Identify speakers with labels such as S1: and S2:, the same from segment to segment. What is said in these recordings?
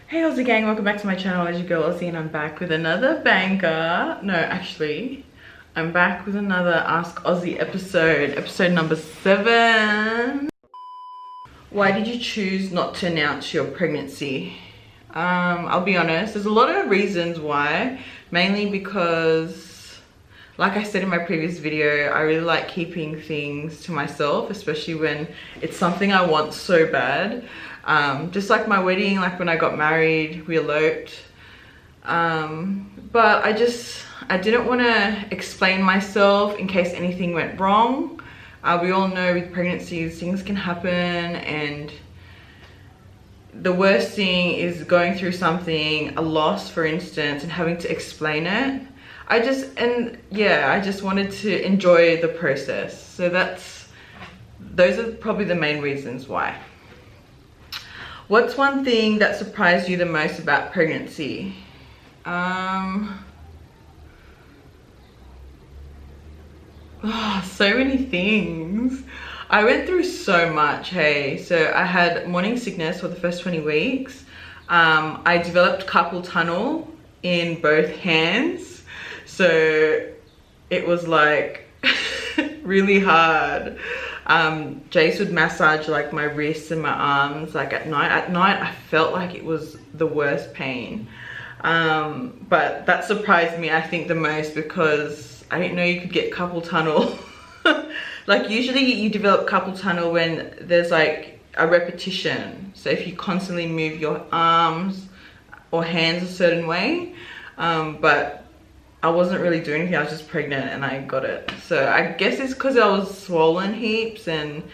S1: Hey Aussie gang, welcome back to my channel. As your girl Aussie, and I'm back with another banger. No, actually, I'm back with another Ask Aussie episode number 7. Why did you choose not to announce your pregnancy? I'll be honest, there's a lot of reasons why. Mainly because, like I said in my previous video, I really like keeping things to myself, especially when it's something I want so bad. Just like my wedding, like when I got married, we eloped. But I didn't want to explain myself in case anything went wrong. We all know with pregnancies, things can happen, and the worst thing is going through something, a loss for instance, and having to explain it. I just wanted to enjoy the process. So those are probably the main reasons why. What's one thing that surprised you the most about pregnancy? So many things. I went through so much, hey. So I had morning sickness for the first 20 weeks. I developed carpal tunnel in both hands. So it was like really hard. Jace would massage like my wrists and my arms like at night. At night I felt like it was the worst pain. But that surprised me, I think, the most, because I didn't know you could get carpal tunnel. Like usually you develop carpal tunnel when there's like a repetition. So if you constantly move your arms or hands a certain way, but I wasn't really doing anything. I was just pregnant and I got it. So I guess it's because I was swollen heaps, and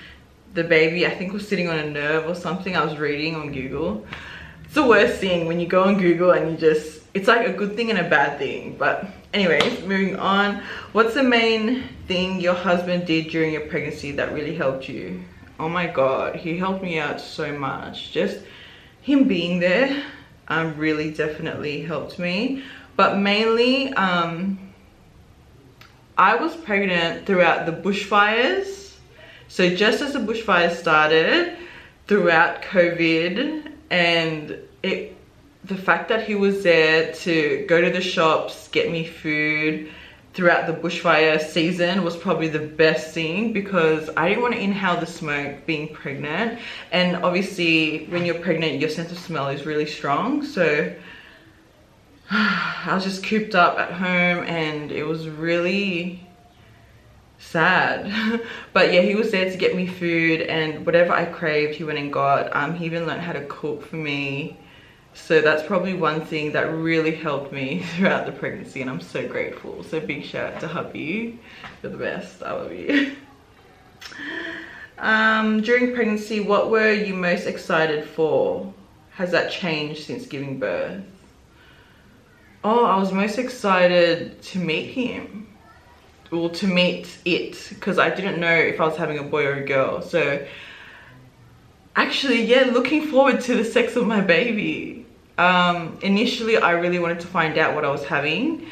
S1: the baby, I think, was sitting on a nerve or something. I was reading on Google. It's the worst thing when you go on Google and it's like a good thing and a bad thing. But anyways, moving on. What's the main thing your husband did during your pregnancy that really helped you? Oh my God, he helped me out so much. Just him being there really definitely helped me. But mainly, I was pregnant throughout the bushfires. So just as the bushfires started, throughout COVID, and the fact that he was there to go to the shops, get me food throughout the bushfire season was probably the best thing, because I didn't want to inhale the smoke being pregnant. And obviously when you're pregnant, your sense of smell is really strong. So I was just cooped up at home and it was really sad. But yeah, he was there to get me food, and whatever I craved he went and got. He even learned how to cook for me. So that's probably one thing that really helped me throughout the pregnancy, and I'm so grateful. So big shout out to hubby. You're the best. I love you. During pregnancy, what were you most excited for? Has that changed since giving birth? Oh, I was most excited to meet him. Well, to meet it, because I didn't know if I was having a boy or a girl. So actually, yeah, looking forward to the sex of my baby. Initially, I really wanted to find out what I was having.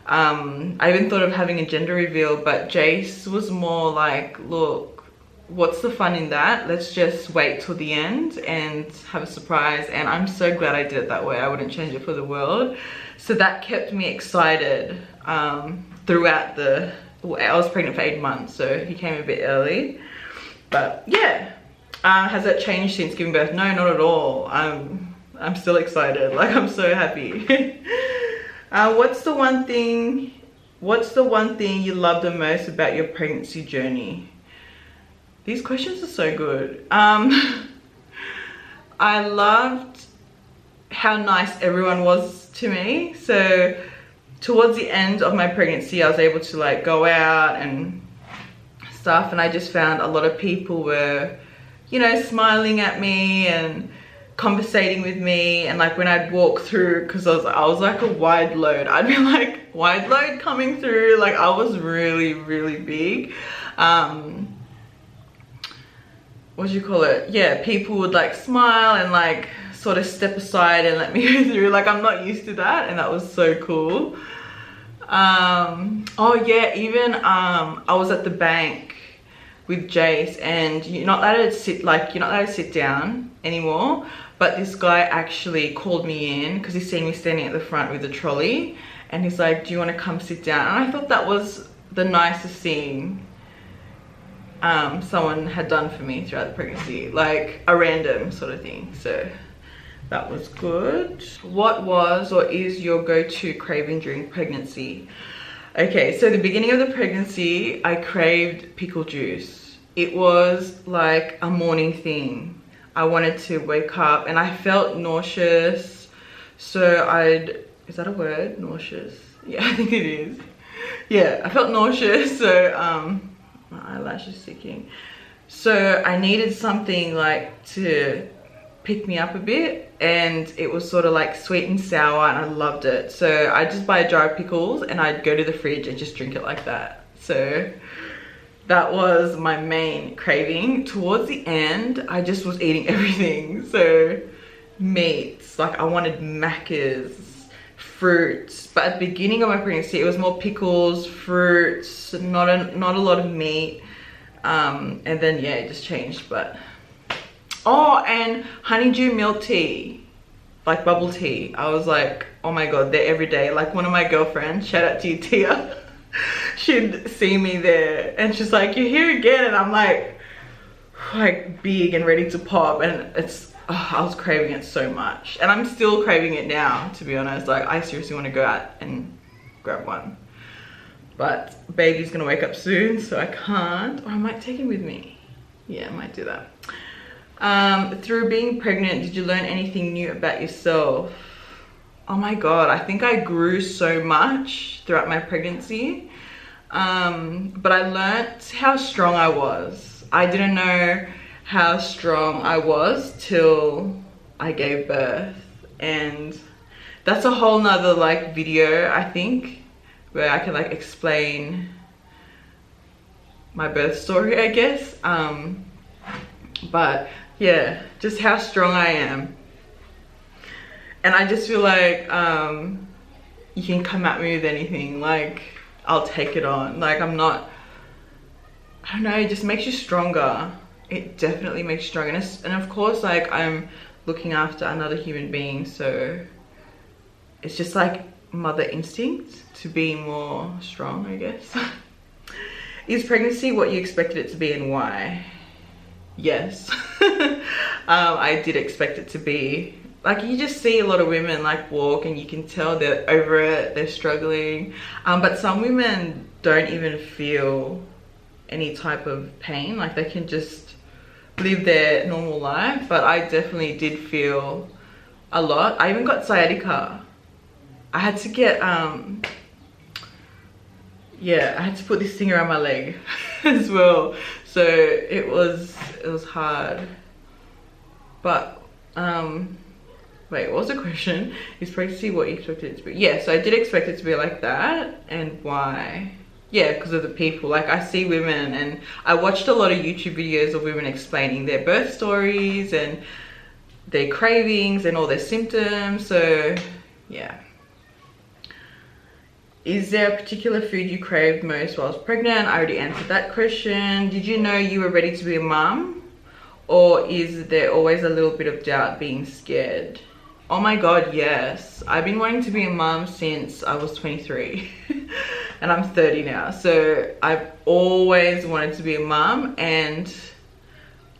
S1: I even thought of having a gender reveal, but Jace was more like, look, what's the fun in that? Let's just wait till the end and have a surprise. And I'm so glad I did it that way. I wouldn't change it for the world. So that kept me excited throughout I was pregnant for 8 months, so he came a bit early. But yeah, has that changed since giving birth? No, not at all. I'm still excited. Like, I'm so happy. What's the one thing you love the most about your pregnancy journey? These questions are so good. I loved how nice everyone was to me. So towards the end of my pregnancy, I was able to like go out and stuff, and I just found a lot of people were, you know, smiling at me and conversating with me. And like when I'd walk through, because I was like a wide load, I'd be like, wide load coming through. Like I was really, really big. What do you call it? Yeah, people would like smile and like sort of step aside and let me go through. Like, I'm not used to that, and that was so cool. Oh yeah, even I was at the bank with Jace, and you're not allowed to sit, like you're not allowed to sit down anymore. But this guy actually called me in because he's seen me standing at the front with the trolley, and he's like, do you want to come sit down? And I thought that was the nicest thing someone had done for me throughout the pregnancy, like a random sort of thing. So that was good. What was or is your go-to craving during pregnancy? Okay, so the beginning of the pregnancy, I craved pickle juice. It was like a morning thing. I wanted to wake up and I felt nauseous. So is that a word? Nauseous? Yeah, I think it is. Yeah, I felt nauseous, so my eyelash is sticking. So I needed something like to pick me up a bit, and it was sort of like sweet and sour, and I loved it. So I just buy a jar of pickles and I'd go to the fridge and just drink it like that. So that was my main craving. Towards the end, I just was eating everything. So meats, like I wanted macas, fruits. But at the beginning of my pregnancy, it was more pickles, fruits, not a lot of meat. And then yeah, it just changed. But oh, and honeydew milk tea, like bubble tea. I was like, oh my god, they're every day. Like one of my girlfriends, shout out to you, Tia, she'd see me there and she's like, you're here again. And I'm like big and ready to pop, and it's I was craving it so much, and I'm still craving it now, to be honest. Like I seriously want to go out and grab one, but baby's gonna wake up soon, so I can't. Or I might take him with me. Yeah, I might do that. Through being pregnant, did you learn anything new about yourself? Oh my god, I think I grew so much throughout my pregnancy. But I learnt how strong I was. I didn't know how strong I was till I gave birth, and that's a whole nother like video, I think, where I can like explain my birth story, I guess. But yeah, just how strong I am. And I just feel like you can come at me with anything, like I'll take it on. Like I don't know, it just makes you stronger. It definitely makes you stronger. And of course, like I'm looking after another human being, so it's just like mother instinct to be more strong, I guess. Is pregnancy what you expected it to be, and why? Yes. I did expect it to be. Like you just see a lot of women like walk and you can tell they're over it, they're struggling. But some women don't even feel any type of pain. Like they can just live their normal life. But I definitely did feel a lot. I even got sciatica. I had to get yeah, I had to put this thing around my leg as well. So it was hard. But wait, what was the question? Is pregnancy what you expected it to be? Yeah, so I did expect it to be like that. And why? Yeah, because of the people. Like I see women, and I watched a lot of YouTube videos of women explaining their birth stories and their cravings and all their symptoms. So yeah. Is there a particular food you craved most while I was pregnant? I already answered that question. Did you know you were ready to be a mum? Or is there always a little bit of doubt, being scared? Oh my god, yes. I've been wanting to be a mum since I was 23. And I'm 30 now. So I've always wanted to be a mum, and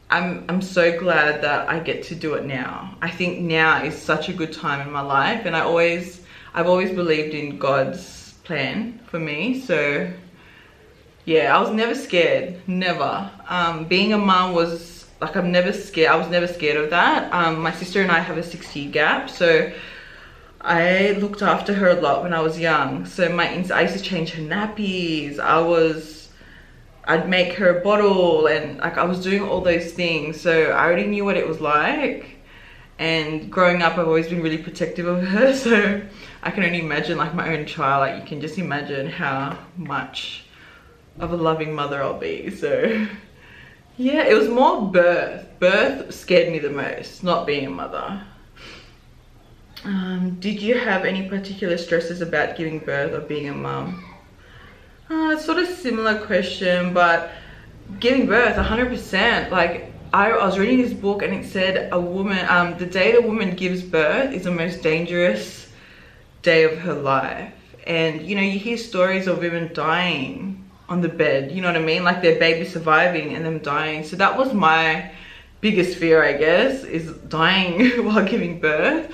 S1: I'm so glad that I get to do it now. I think now is such a good time in my life, and I've always believed in God's plan for me. So yeah, I was never scared, never. Being a mum was like, I'm never scared. I was never scared of that. My sister and I have a 6-year gap, so I looked after her a lot when I was young. So I used to change her nappies. I'd make her a bottle, and like I was doing all those things. So I already knew what it was like. And growing up, I've always been really protective of her. So I can only imagine like my own child. Like you can just imagine how much of a loving mother I'll be. So yeah, it was more birth. Birth scared me the most, not being a mother. Did you have any particular stresses about giving birth or being a mum? It's sort of similar question, but giving birth, 100%. Like I was reading this book and it said a woman, the day the woman gives birth is the most dangerous day of her life. And you know, you hear stories of women dying on the bed, you know what I mean, like their baby surviving and them dying. So that was my biggest fear, I guess, is dying while giving birth.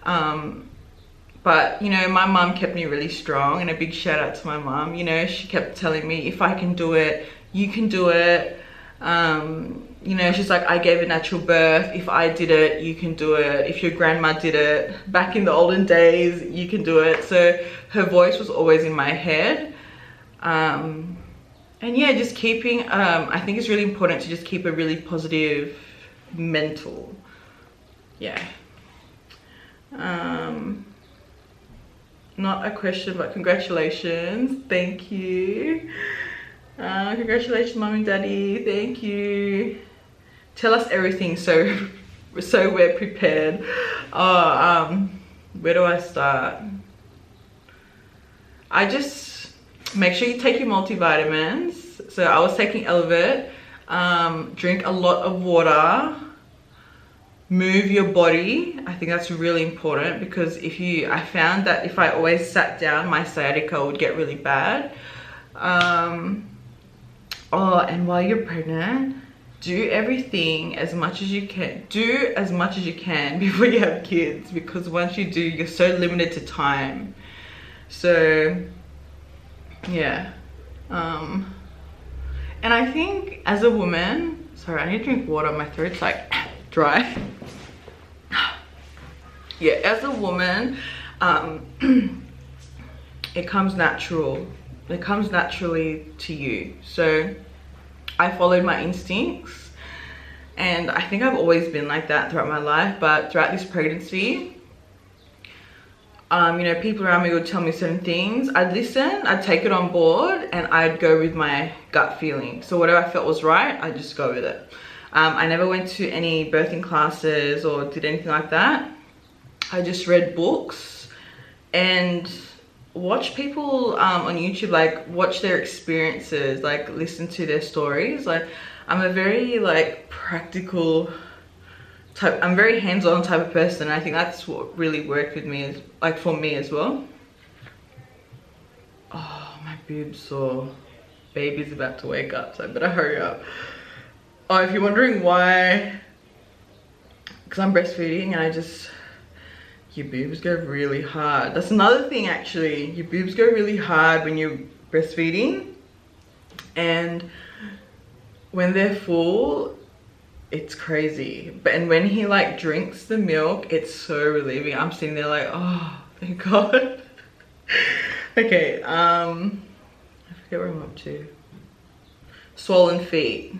S1: But you know, my mom kept me really strong, and a big shout out to my mom. You know, she kept telling me, if I can do it, you can do it. You know, she's like, I gave a natural birth. If I did it, you can do it. If your grandma did it back in the olden days, you can do it. So her voice was always in my head. And yeah, just keeping, I think it's really important to just keep a really positive mental, yeah. Not a question, but congratulations. Thank you. Congratulations, mom and daddy. Thank you. Tell us everything so we're prepared. Where do I start? I just make sure you take your multivitamins. So I was taking Elevate. Drink a lot of water. Move your body. I think that's really important, because I found that if I always sat down, my sciatica would get really bad. And while you're pregnant, do everything as much as you can. Do as much as you can before you have kids, because once you do, you're so limited to time. So yeah. And I think as a woman, sorry, I need to drink water, my throat's like dry. Yeah, as a woman, it comes natural. It comes naturally to you. So I followed my instincts, and I think I've always been like that throughout my life, but throughout this pregnancy, you know, people around me would tell me certain things. I'd listen, I'd take it on board, and I'd go with my gut feeling. So whatever I felt was right, I'd just go with it. I never went to any birthing classes or did anything like that. I just read books and watch people on YouTube, like watch their experiences, like listen to their stories. Like I'm a very like practical type, I'm very hands-on type of person. I think that's what really worked with me, is like for me as well. Oh, my boob's sore. Baby's about to wake up, so I better hurry up. Oh, if you're wondering why, because I'm breastfeeding and your boobs go really hard. That's another thing actually. Your boobs go really hard when you're breastfeeding, and when they're full, it's crazy. And when he like drinks the milk, it's so relieving. I'm sitting there like, oh, thank God. Okay, I forget where I'm up to. Swollen feet.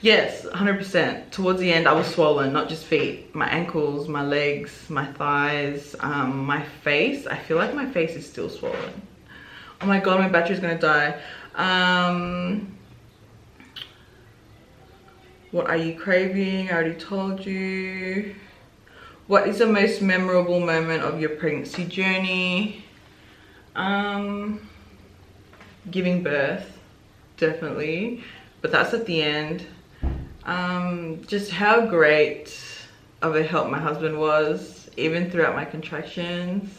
S1: Yes, 100%. Towards the end I was swollen, not just feet, my ankles, my legs, my thighs, my face. I feel like my face is still swollen. Oh my God, my battery's gonna die. What are you craving? I already told you. What is the most memorable moment of your pregnancy journey? Giving birth, definitely. But that's at the end. Just how great of a help my husband was, even throughout my contractions.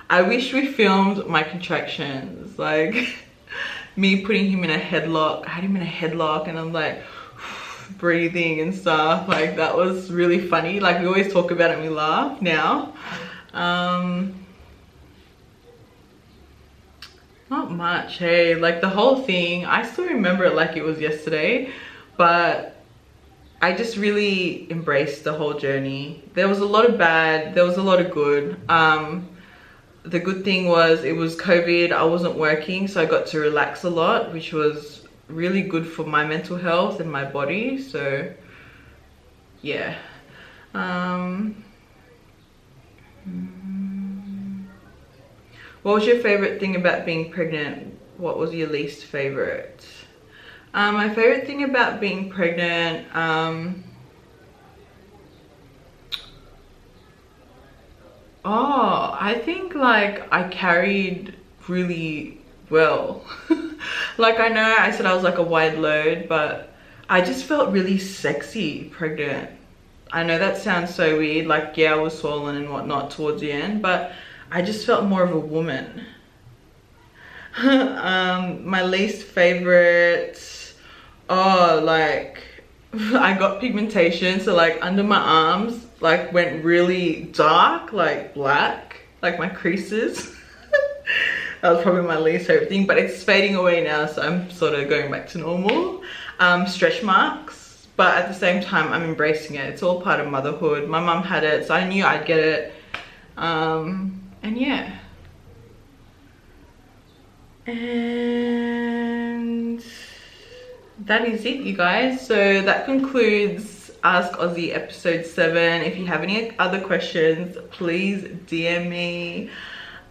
S1: I wish we filmed my contractions, like me putting him in a headlock. I had him in a headlock and I'm like breathing and stuff. Like that was really funny. Like we always talk about it and we laugh now. Not much, hey, like the whole thing, I still remember it like it was yesterday, but I just really embraced the whole journey. There was a lot of bad, there was a lot of good. The good thing was it was COVID, I wasn't working, so I got to relax a lot, which was really good for my mental health and my body. So yeah. What was your favorite thing about being pregnant? What was your least favorite? My favorite thing about being pregnant, I think like I carried really well. Like, I know I said I was like a wide load, but I just felt really sexy pregnant. I know that sounds so weird, like yeah, I was swollen and whatnot towards the end, but I just felt more of a woman. My least favorite, oh, like I got pigmentation, so like under my arms like went really dark, like black, like my creases. That was probably my least favorite thing, but it's fading away now, so I'm sort of going back to normal. Stretch marks, but at the same time I'm embracing it. It's all part of motherhood. My mum had it, so I knew I'd get it. And yeah, and that is it, you guys. So that concludes Ask Aussie episode 7. If you have any other questions, please DM me.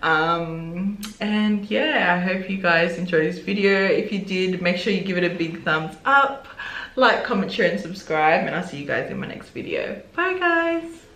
S1: And yeah, I hope you guys enjoyed this video. If you did, make sure you give it a big thumbs up, like, comment, share and subscribe, and I'll see you guys in my next video. Bye guys.